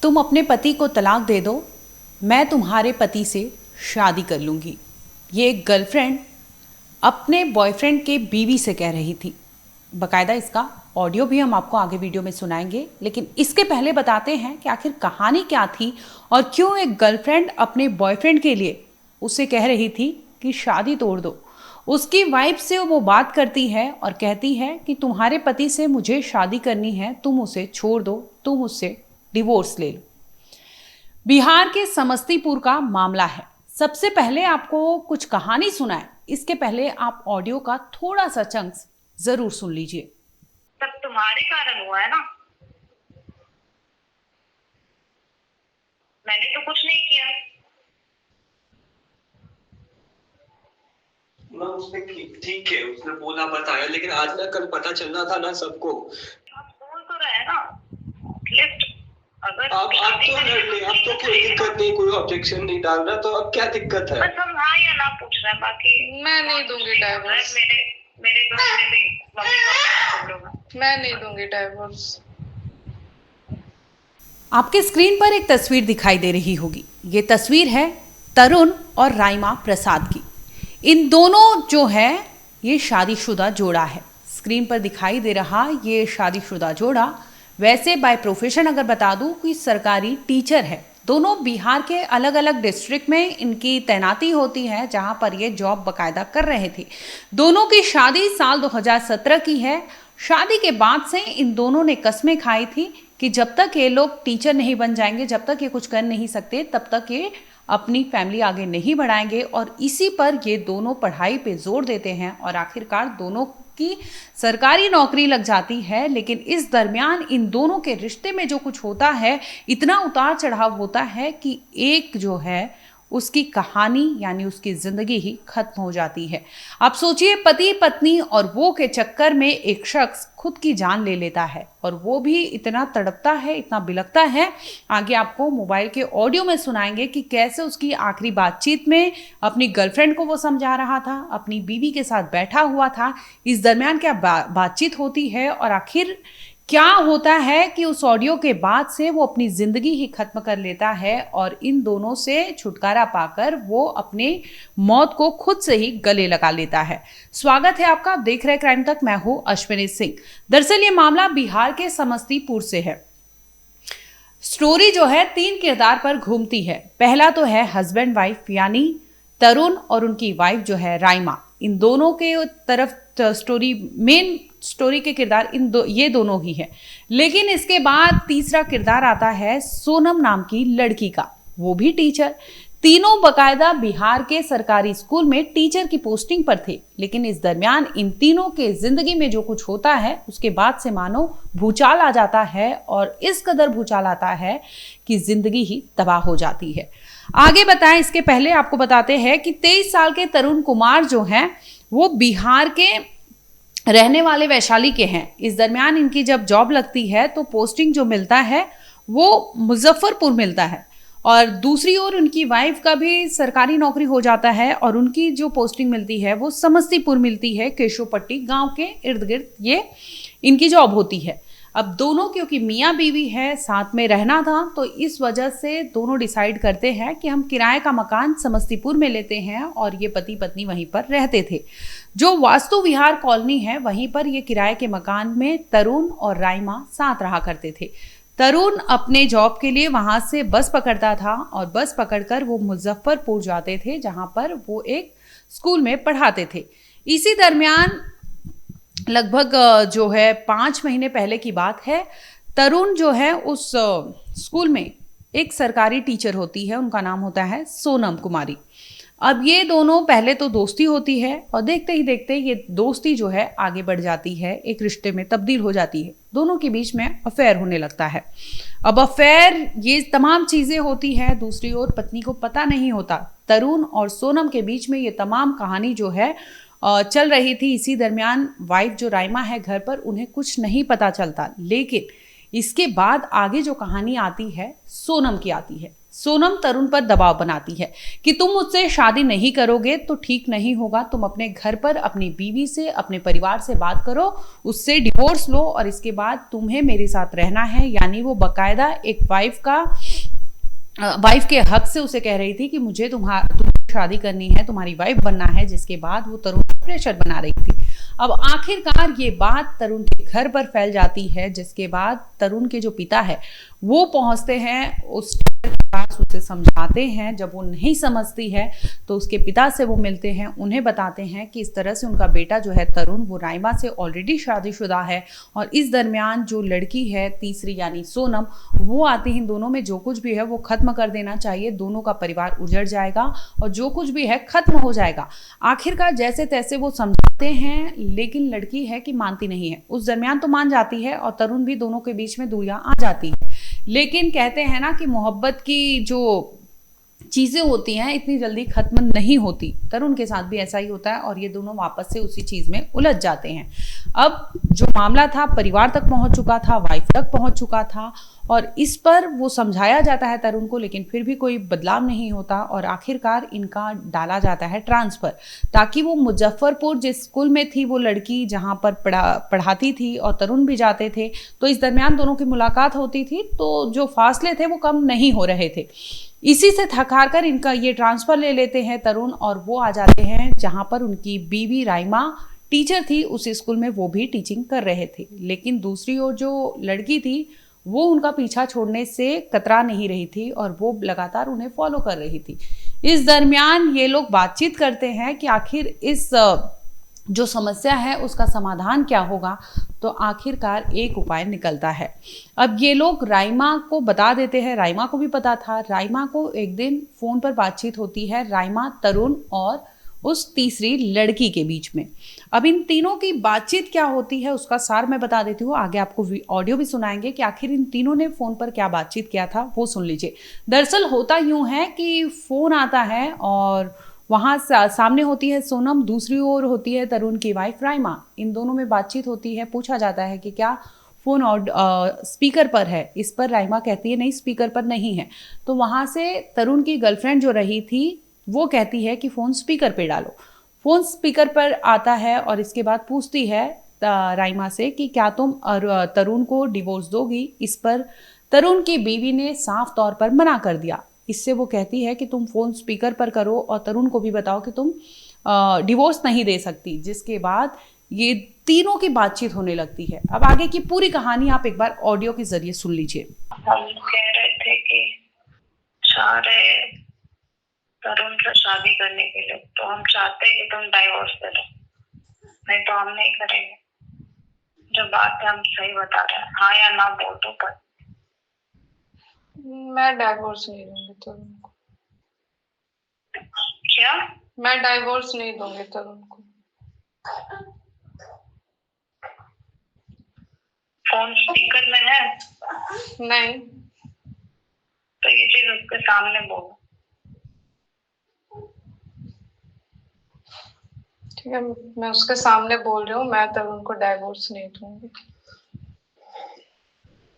तुम अपने पति को तलाक दे दो, मैं तुम्हारे पति से शादी कर लूँगी। ये एक गर्लफ्रेंड अपने बॉयफ्रेंड के बीवी से कह रही थी। बाकायदा इसका ऑडियो भी हम आपको आगे वीडियो में सुनाएंगे, लेकिन इसके पहले बताते हैं कि आखिर कहानी क्या थी और क्यों एक गर्लफ्रेंड अपने बॉयफ्रेंड के लिए उससे कह रही थी कि शादी तोड़ दो। उसकी वाइफ से वो बात करती है और कहती है कि तुम्हारे पति से मुझे शादी करनी है, तुम उसे छोड़ दो, तुम उससे डिवोर्स ले लो। बिहार के समस्तीपुर का मामला है। सबसे पहले आपको कुछ कहानी सुनाए, इसके पहले आप ऑडियो का थोड़ा सा चंक जरूर सुन लीजिए। सब तुम्हारे कारण हुआ है ना, मैंने तो कुछ नहीं किया। ना उसने ठीक है, उसने बोला बताया, लेकिन आज ना कल पता चलना था ना सबको। आप बोल तो रहे हैं ना, लिफ्ट अगर आप तो लड़ ले, अब तो कोई दिक्कत नहीं, कोई ऑब्जेक्शन नहीं डाल रहा, तो अब क्या दिक्कत है? बस हम हाँ या ना पूछ रहे हैं, बाकी मैं नहीं दूंगी डाइवोर्स। मेरे घर में भी मम्मी पापा सब लोग हैं। मैं नहीं दूंगी डाइवोर्स। आपके स्क्रीन पर एक तस्वीर दिखाई दे रही होगी। ये तस्वीर है तरुण और राइमा प्रसाद की। इन दोनों जो है ये शादीशुदा जोड़ा है। स्क्रीन पर दिखाई दे रहा ये शादीशुदा जोड़ा वैसे बाय प्रोफेशन अगर बता दूं कि सरकारी टीचर है। दोनों बिहार के अलग अलग डिस्ट्रिक्ट में इनकी तैनाती होती है, जहां पर ये जॉब बाकायदा कर रहे थे। दोनों की शादी साल 2017 की है। शादी के बाद से इन दोनों ने कस्में खाई थी कि जब तक ये लोग टीचर नहीं बन जाएंगे, जब तक ये कुछ कर नहीं सकते, तब तक ये अपनी फैमिली आगे नहीं बढ़ाएंगे। और इसी पर ये दोनों पढ़ाई पे जोर देते हैं और आखिरकार दोनों की सरकारी नौकरी लग जाती है। लेकिन इस दरमियान इन दोनों के रिश्ते में जो कुछ होता है, इतना उतार चढ़ाव होता है कि एक जो है उसकी कहानी यानी उसकी जिंदगी ही खत्म हो जाती है। आप सोचिए, पति पत्नी और वो के चक्कर में एक शख्स खुद की जान ले लेता है, और वो भी इतना तड़पता है, इतना बिलखता है। आगे आपको मोबाइल के ऑडियो में सुनाएंगे कि कैसे उसकी आखिरी बातचीत में अपनी गर्लफ्रेंड को वो समझा रहा था, अपनी बीवी के साथ बैठा हुआ था। इस दरमियान क्या बातचीत होती है और आखिर क्या होता है कि उस ऑडियो के बाद से वो अपनी जिंदगी ही खत्म कर लेता है और इन दोनों से छुटकारा पाकर वो अपने मौत को खुद से ही गले लगा लेता है। स्वागत है आपका, आप देख रहे क्राइम तक, मैं हूं अश्विनी सिंह। दरअसल ये मामला बिहार के समस्तीपुर से है। स्टोरी जो है 3 किरदार पर घूमती है। पहला तो है हस्बैंड वाइफ यानी तरुण और उनकी वाइफ जो है राइमा। इन दोनों के तरफ स्टोरी, मेन स्टोरी के किरदार ये दोनों ही है। लेकिन इसके बाद तीसरा किरदार आता है सोनम नाम की लड़की का, वो भी टीचर। तीनों बकायदा बिहार के सरकारी स्कूल में टीचर की पोस्टिंग पर थे। लेकिन इस दरमियान इन तीनों के जिंदगी में जो कुछ होता है उसके बाद से मानो भूचाल आ जाता है, और इस कदर भूचाल आता है कि जिंदगी ही तबाह हो जाती है। आगे बताएं इसके पहले आपको बताते हैं कि 23 साल के तरुण कुमार जो हैं वो बिहार के रहने वाले वैशाली के हैं। इस दरमियान इनकी जब जॉब लगती है तो पोस्टिंग जो मिलता है वो मुजफ्फरपुर मिलता है, और दूसरी ओर उनकी वाइफ का भी सरकारी नौकरी हो जाता है और उनकी जो पोस्टिंग मिलती है वो समस्तीपुर मिलती है। केशवपट्टी गांव के इर्द गिर्द ये इनकी जॉब होती है। अब दोनों क्योंकि मियाँ बीवी है, साथ में रहना था, तो इस वजह से दोनों डिसाइड करते हैं कि हम किराए का मकान समस्तीपुर में लेते हैं, और ये पति पत्नी वहीं पर रहते थे। जो वास्तु विहार कॉलोनी है वहीं पर ये किराए के मकान में तरुण और राइमा साथ रहा करते थे। तरुण अपने जॉब के लिए वहां से बस पकड़ता था और बस पकड़कर वो मुजफ्फरपुर जाते थे, जहां पर वो एक स्कूल में पढ़ाते थे। इसी दरमियान लगभग जो है 5 महीने पहले की बात है, तरुण जो है उस स्कूल में एक सरकारी टीचर होती है, उनका नाम होता है सोनम कुमारी। अब ये दोनों पहले तो दोस्ती होती है और देखते ही देखते ये दोस्ती जो है आगे बढ़ जाती है, एक रिश्ते में तब्दील हो जाती है। दोनों के बीच में अफेयर होने लगता है। अब अफेयर ये तमाम चीज़ें होती है, दूसरी ओर पत्नी को पता नहीं होता। तरुण और सोनम के बीच में ये तमाम कहानी जो है चल रही थी। इसी दरमियान वाइफ जो राइमा है घर पर, उन्हें कुछ नहीं पता चलता। लेकिन इसके बाद आगे जो कहानी आती है सोनम की आती है। सोनम तरुण पर दबाव बनाती है कि तुम मुझसे शादी नहीं करोगे तो ठीक नहीं होगा, तुम अपने घर पर अपनी बीवी से, अपने परिवार से बात करो, उससे डिवोर्स लो और इसके बाद तुम्हें मेरे साथ रहना है। यानी वो बकायदा एक वाइफ के हक से उसे कह रही थी कि मुझे तुम्हारी शादी करनी है, तुम्हारी वाइफ बनना है, जिसके बाद वो तरुण पर प्रेशर बना रही थी। अब आखिरकार ये बात तरुण के घर पर फैल जाती है, जिसके बाद तरुण के जो पिता है वो पहुंचते हैं उस पास, उसे समझाते हैं। जब वो नहीं समझती है तो उसके पिता से वो मिलते हैं, उन्हें बताते हैं कि इस तरह से उनका बेटा जो है तरुण, वो राइमा से ऑलरेडी शादीशुदा है और इस दरमियान जो लड़की है तीसरी यानी सोनम, वो आती ही दोनों में जो कुछ भी है वो खत्म कर देना चाहिए, दोनों का परिवार उजड़ जाएगा और जो कुछ भी है खत्म हो जाएगा। आखिरकार जैसे तैसे वो समझाते हैं, लेकिन लड़की है कि मानती नहीं है। उस दरमियान तो मान जाती है और तरुण भी, दोनों के बीच में दूरियां आ जाती है। लेकिन कहते हैं ना कि मोहब्बत की जो चीज़ें होती हैं इतनी जल्दी खत्म नहीं होती। तरुण के साथ भी ऐसा ही होता है और ये दोनों वापस से उसी चीज़ में उलझ जाते हैं। अब जो मामला था परिवार तक पहुंच चुका था, वाइफ तक पहुंच चुका था और इस पर वो समझाया जाता है तरुण को, लेकिन फिर भी कोई बदलाव नहीं होता और आखिरकार इनका डाला जाता है ट्रांसफ़र, ताकि वो मुजफ्फरपुर जिस स्कूल में थी वो लड़की जहाँ पर पढ़ाती थी और तरुण भी जाते थे, तो इस दरमियान दोनों की मुलाकात होती थी, तो जो फासले थे वो कम नहीं हो रहे थे। इसी से थक-हार कर इनका ये ट्रांसफ़र ले लेते हैं तरुण और वो आ जाते हैं जहाँ पर उनकी बीवी राइमा टीचर थी, उस स्कूल में वो भी टीचिंग कर रहे थे। लेकिन दूसरी ओर जो लड़की थी वो उनका पीछा छोड़ने से कतरा नहीं रही थी और वो लगातार उन्हें फॉलो कर रही थी। इस दरमियान ये लोग बातचीत करते हैं कि आखिर इस जो समस्या है उसका समाधान क्या होगा, तो आखिरकार एक उपाय निकलता है। अब ये लोग राइमा को बता देते हैं, राइमा को भी पता था। राइमा को एक दिन फ़ोन पर बातचीत होती है राइमा, तरुण और उस तीसरी लड़की के बीच में। अब इन तीनों की बातचीत क्या होती है उसका सार मैं बता देती हूँ, आगे आपको ऑडियो भी सुनाएंगे कि आखिर इन तीनों ने फ़ोन पर क्या बातचीत किया था, वो सुन लीजिए। दरअसल होता यूँ है कि फ़ोन आता है और वहाँ सामने होती है सोनम, दूसरी ओर होती है तरुण की वाइफ राइमा। इन दोनों में बातचीत होती है, पूछा जाता है कि क्या फ़ोन स्पीकर पर है। इस पर राइमा कहती है नहीं, स्पीकर पर नहीं है। तो वहाँ से तरुण की गर्लफ्रेंड जो रही थी वो कहती है कि फ़ोन स्पीकर पे डालो। फ़ोन स्पीकर पर आता है और इसके बाद पूछती है राइमा से कि क्या तुम तरुण को डिवोर्स दोगी। इस पर तरुण की बीवी ने साफ तौर पर मना कर दिया। इससे वो कहती है कि तुम फ़ोन स्पीकर पर करो और तरुण को भी बताओ कि तुम डिवोर्स नहीं दे सकती, जिसके बाद ये तीनों की बातचीत होने लगती है। अब आगे की पूरी कहानी आप एक बार ऑडियो के जरिए सुन लीजिए। हम कह रहे थे कि चाह रहे तरुण से शादी करने के लिए, तो हम चाहते हैं कि तुम डाइवोर्स दे दो, नहीं तो हम नहीं करेंगे। जो बात है हम सही बता रहे हैं, हाँ या ना बोल दो। पर मैं डाइवोर्स नहीं दूंगी तरुण को। क्या? मैं डाइवोर्स नहीं दूंगी तरुण को। फोन स्पीकर में है? नहीं। तो ये चीज उसके सामने बोलो। ठीक है, मैं उसके सामने बोल रही हूँ, मैं तरुण को डाइवोर्स नहीं दूंगी।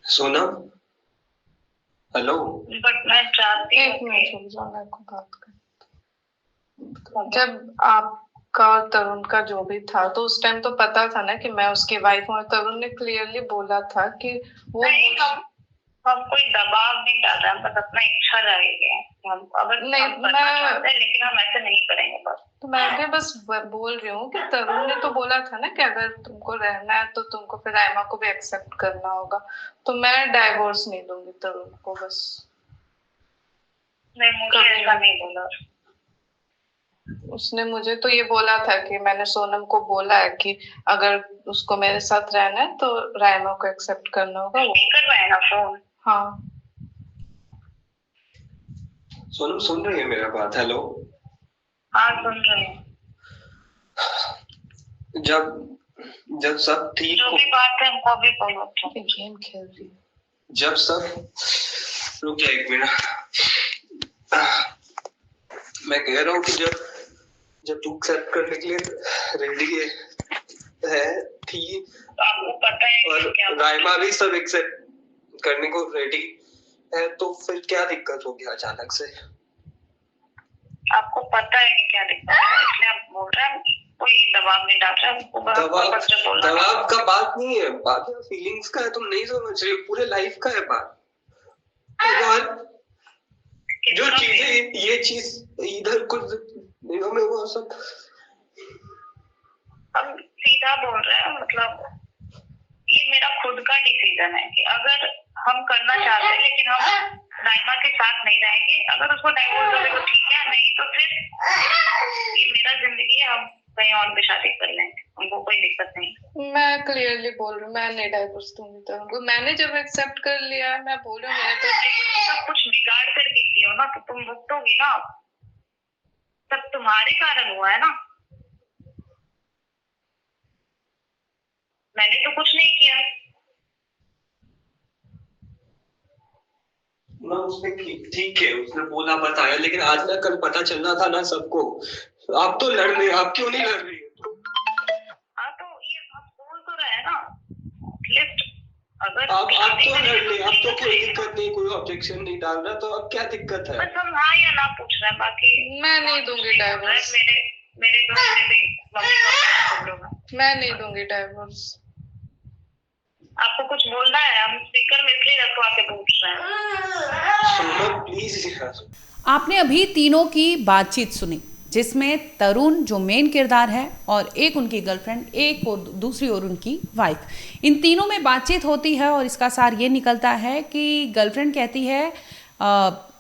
सोनम, हेलो। बट मैं चाहती हूँ। एक मिनट रुक जाओ, मैं को बात कर। जब आपका और तरुण का जो भी था तो उस टाइम तो पता था ना कि मैं उसकी वाइफ हूँ। तरुण ने क्लियरली बोला था कि वो नहीं, हम कोई दबाव नहीं डाल रहे, हम बस अपना इच्छा जाएगी। हम अगर नहीं, हम करना चाहते हैं, लेकिन हम ऐसे नहीं करेंगे बस। तो मैं भी बस बोल रही हूँ कि तरुण ने तो बोला था ना कि अगर तुमको रहना है तो तुमको फिर राइमा को भी एक्सेप्ट करना होगा। तो मैं डाइवोर्स नहीं दूंगी तरुण को बस। नहीं, मुझे ऐसा नहीं बोला। उसने मुझे तो ये बोला था कि मैंने सोनम को बोला है कि अगर उसको मेरे साथ रहना है तो राइमा को एक्सेप्ट करना होगा। स्पीकर में है ना फोन? हाँ। सोनम सुन रही है मेरा बात? हेलो। हाँ सुन रही हूँ। जब सब ठीक जो भी बात है हमको भी बोलो। गेम खेल रही है। जब सब रुक जा एक मिनट। मैं कह रहा हूँ कि जब तू एक्सेप्ट करने के लिए रेडी है थी, तो आपको पता है और क्या राइमा भी सब एक्सेप्ट करने को रेडी है, तो फिर क्या दिक्कत हो गया अचानक से? आपको पता है कि क्या दिक्कत है, इसलिए आप बोल रहे हैं। कोई दबाव नहीं डाल रहा है, दबाव का बात नहीं है, बात फीलिंग्स का है। तुम नहीं समझ रही हो, पूरे लाइफ का है बात। जो चीजें, ये चीज इधर कुछ दिनों में वो सब हम सीधा बोल रहे हैं, मतलब ये मेरा खुद का डिसीजन है कि अगर हम करना चाहते हैं लेकिन हम राइमा के साथ नहीं रहेंगे। अगर उसको डाइवोर्स दोगे तो ठीक है, नहीं तो फिर ये मेरा जिंदगी है, हम कहीं और भी शादी कर लेंगे, हमको कोई दिक्कत नहीं। मैं क्लियरली बोल रही हूँ, मैं नहीं डाइवोर्स दूंगी तरुण को। मैंने जब एक्सेप्ट कर लिया, मैं बोल रही हूँ मेरे तो सब कुछ बिगाड़ करके की हो ना, तो तुम भुगतोगी ना, सब तुम्हारे कारण हुआ है ना। मैंने तो कुछ नहीं किया ना। उसने ठीक है, उसने बोला बताया, लेकिन आज ना कल पता चलना था ना सबको। आप तो लड़ रही, आप क्यों नहीं लड़ रही? हाँ तो ये आप बोल तो रहे हैं ना, लिस्ट अगर आप तो लड़ रही, आप तो कोई दिक्कत नहीं, कोई ऑब्जेक्शन नहीं डाल रहा, तो अब क्या दिक्कत है? बस हम हाँ या ना पूछ रहे हैं, बाकी मैं नहीं दूंगी डाइवोर्स। मेरे घर में भी मम्मी पापा लोग हैं। मैं नहीं दूंगी डाइवोर्स। आपको कुछ बोलना है, हम स्पीकर में इसलिए रखवा के पूछ रहे हैं। सुनो प्लीज यार। आपने अभी तीनों की बातचीत सुनी, जिसमें तरुण जो मेन किरदार है और एक उनकी गर्लफ्रेंड, एक और दूसरी ओर उनकी वाइफ, इन तीनों में बातचीत होती है और इसका सार ये निकलता है कि गर्लफ्रेंड कहती है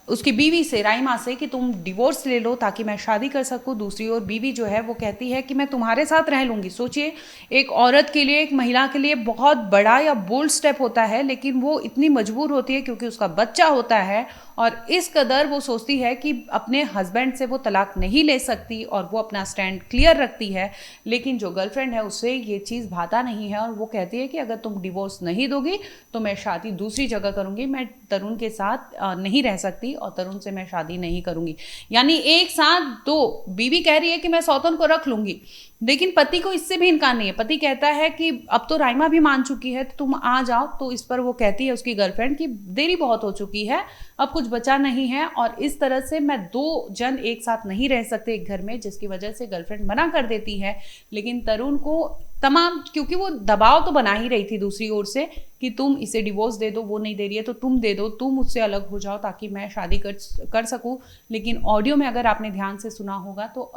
उसकी बीवी से, राइमा से, कि तुम डिवोर्स ले लो ताकि मैं शादी कर सकूं। दूसरी ओर बीवी जो है वो कहती है कि मैं तुम्हारे साथ रह लूँगी। सोचिए, एक औरत के लिए, एक महिला के लिए बहुत बड़ा या बोल्ड स्टेप होता है, लेकिन वो इतनी मजबूर होती है क्योंकि उसका बच्चा होता है और इस कदर वो सोचती है कि अपने हस्बैंड से वो तलाक नहीं ले सकती और वो अपना स्टैंड क्लियर रखती है। लेकिन जो गर्लफ्रेंड है उससे ये चीज़ भाता नहीं है और वो कहती है कि अगर तुम डिवोर्स नहीं दोगी तो मैं शादी दूसरी जगह करूँगी, मैं तरुण के साथ नहीं रह सकती और तरुण से मैं शादी नहीं करूँगी। यानी एक साथ दो, बीवी कह रही है कि मैं सौतन को रख लूँगी, लेकिन पति को इससे भी इनकार नहीं है। पति कहता है कि अब तो राइमा भी मान चुकी है तो तुम आ जाओ। तो इस पर वो कहती है उसकी गर्लफ्रेंड कि देरी बहुत हो चुकी है, अब कुछ बचा नहीं है और इस तरह से मैं दो जन एक साथ नहीं रह सकते एक घर में, जिसकी वजह से गर्लफ्रेंड मना कर देती है। लेकिन तरुण को तमाम, क्योंकि वो दबाव तो बना ही रही थी दूसरी ओर से कि तुम इसे डिवोर्स दे दो, वो नहीं दे रही है तो तुम दे दो, तुम मुझसे अलग हो जाओ ताकि मैं शादी कर सकूं। लेकिन ऑडियो में अगर आपने ध्यान से सुना होगा तो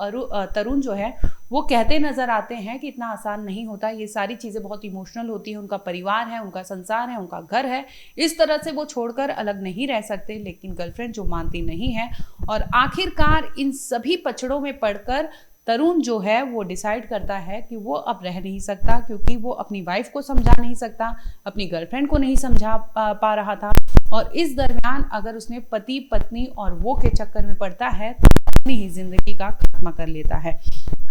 तरुण जो है वो कहते नजर आते हैं कि इतना आसान नहीं होता, ये सारी चीज़ें बहुत इमोशनल होती हैं, उनका परिवार है, उनका संसार है, उनका घर है, इस तरह से वो छोड़कर अलग नहीं रह सकते। लेकिन गर्लफ्रेंड जो मानती नहीं है और आखिरकार इन सभी पचड़ों में पड़कर तरुण जो है वो डिसाइड करता है कि वो अब रह नहीं सकता, क्योंकि वो अपनी वाइफ को समझा नहीं सकता, अपनी गर्लफ्रेंड को नहीं समझा पा रहा था और इस दरमियान अगर उसने पति पत्नी और वो के चक्कर में पड़ता है तो अपनी ही जिंदगी का खात्मा कर लेता है।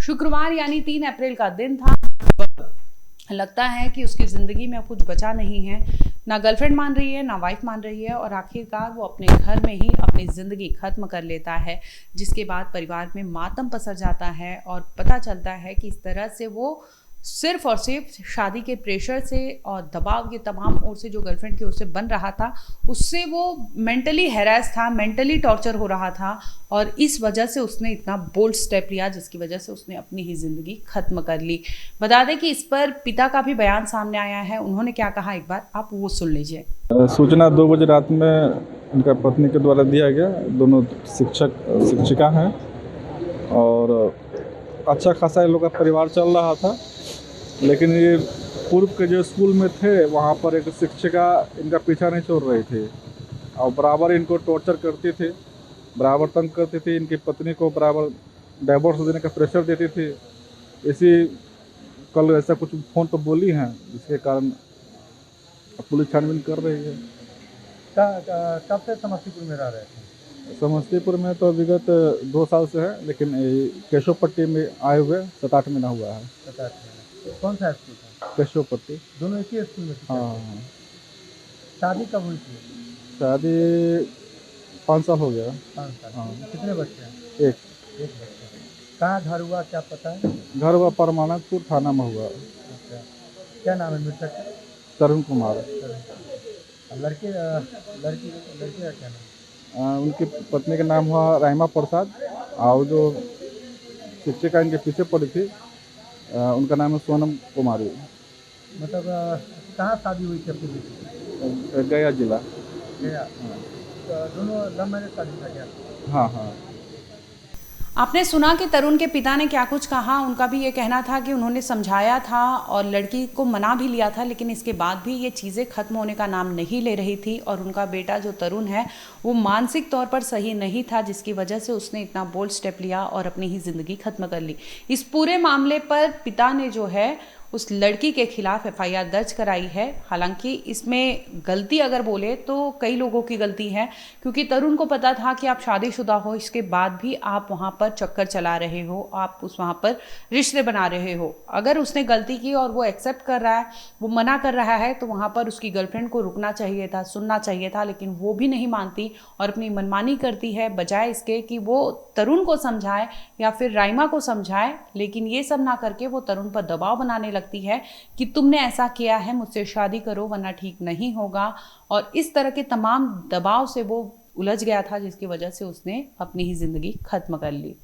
शुक्रवार यानी 3 अप्रैल का दिन था। लगता है कि उसकी ज़िंदगी में कुछ बचा नहीं है, ना गर्लफ्रेंड मान रही है, ना वाइफ मान रही है और आखिरकार वो अपने घर में ही अपनी ज़िंदगी ख़त्म कर लेता है, जिसके बाद परिवार में मातम पसर जाता है और पता चलता है कि इस तरह से वो सिर्फ और सिर्फ शादी के प्रेशर से और दबाव के तमाम ओर से जो गर्लफ्रेंड की ओर से बन रहा था उससे वो मेंटली हैरेस था, मेंटली टॉर्चर हो रहा था और इस वजह से उसने इतना बोल्ड स्टेप लिया जिसकी वजह से उसने अपनी ही ज़िंदगी ख़त्म कर ली। बता दें कि इस पर पिता का भी बयान सामने आया है, उन्होंने क्या कहा एक बार आप वो सुन लीजिए। सूचना 2 बजे रात में उनका पत्नी के द्वारा दिया गया। दोनों शिक्षिका हैं और अच्छा खासा इन लोग का परिवार चल रहा था, लेकिन ये पूर्व के जो स्कूल में थे वहाँ पर एक शिक्षिका इनका पीछा नहीं छोड़ रही थी और बराबर इनको टॉर्चर करती थी, बराबर तंग करती थी। इनकी पत्नी को बराबर डाइवोर्स देने का प्रेशर देती थी। इसी कल ऐसा कुछ फ़ोन पर बोली हैं जिसके कारण पुलिस छानबीन कर रही है। कब से समस्तीपुर में रह रहे थे? समस्तीपुर में तो विगत 2 साल से है, लेकिन केशव पट्टी में आए हुए 7-8 महीना हुआ है। 7-8 महीना। कौन सा स्कूल था? केशव पट्टी। दोनों एक ही स्कूल में थे? हाँ। शादी कब हुई थी? शादी 5 साल हो गया। 5 साल। हाँ। कितने बच्चे हैं? एक बच्चे। कहाँ घर हुआ क्या पता है? घर हुआ परमानंदपुर थाना में हुआ। अच्छा, क्या नाम है मृतक? तरुण कुमार। लड़के लड़की लड़की का क्या नाम? उनकी पत्नी का नाम हुआ राइमा प्रसाद, और जो शिक्षिका इनके पीछे पड़ी थी उनका नाम है सोनम कुमारी। मतलब कहाँ शादी हुई थी आपकी बेटी? गया जिला। गया। तो दोनों लव मैरिज शादी था क्या? हाँ हाँ। आपने सुना कि तरुण के पिता ने क्या कुछ कहा। उनका भी ये कहना था कि उन्होंने समझाया था और लड़की को मना भी लिया था, लेकिन इसके बाद भी ये चीज़ें ख़त्म होने का नाम नहीं ले रही थी। और उनका बेटा जो तरुण है वो मानसिक तौर पर सही नहीं था, जिसकी वजह से उसने इतना बोल्ड स्टेप लिया और अपनी ही ज़िंदगी ख़त्म कर ली। इस पूरे मामले पर पिता ने जो है उस लड़की के खिलाफ FIR दर्ज कराई है। हालांकि इसमें गलती अगर बोले तो कई लोगों की गलती है, क्योंकि तरुण को पता था कि आप शादीशुदा हो, इसके बाद भी आप वहाँ पर चक्कर चला रहे हो, आप वहाँ पर रिश्ते बना रहे हो। अगर उसने गलती की और वो एक्सेप्ट कर रहा है, वो मना कर रहा है, तो वहाँ पर उसकी गर्लफ्रेंड को रुकना चाहिए था, सुनना चाहिए था, लेकिन वो भी नहीं मानती और अपनी मनमानी करती है, बजाय इसके कि वो तरुण को समझाए या फिर राइमा को समझाए। लेकिन ये सब ना करके वो तरुण पर दबाव बनाने लगती है कि तुमने ऐसा किया है, मुझसे शादी करो वरना ठीक नहीं होगा। और इस तरह के तमाम दबाव से वो उलझ गया था, जिसकी वजह से उसने अपनी ही जिंदगी खत्म कर ली।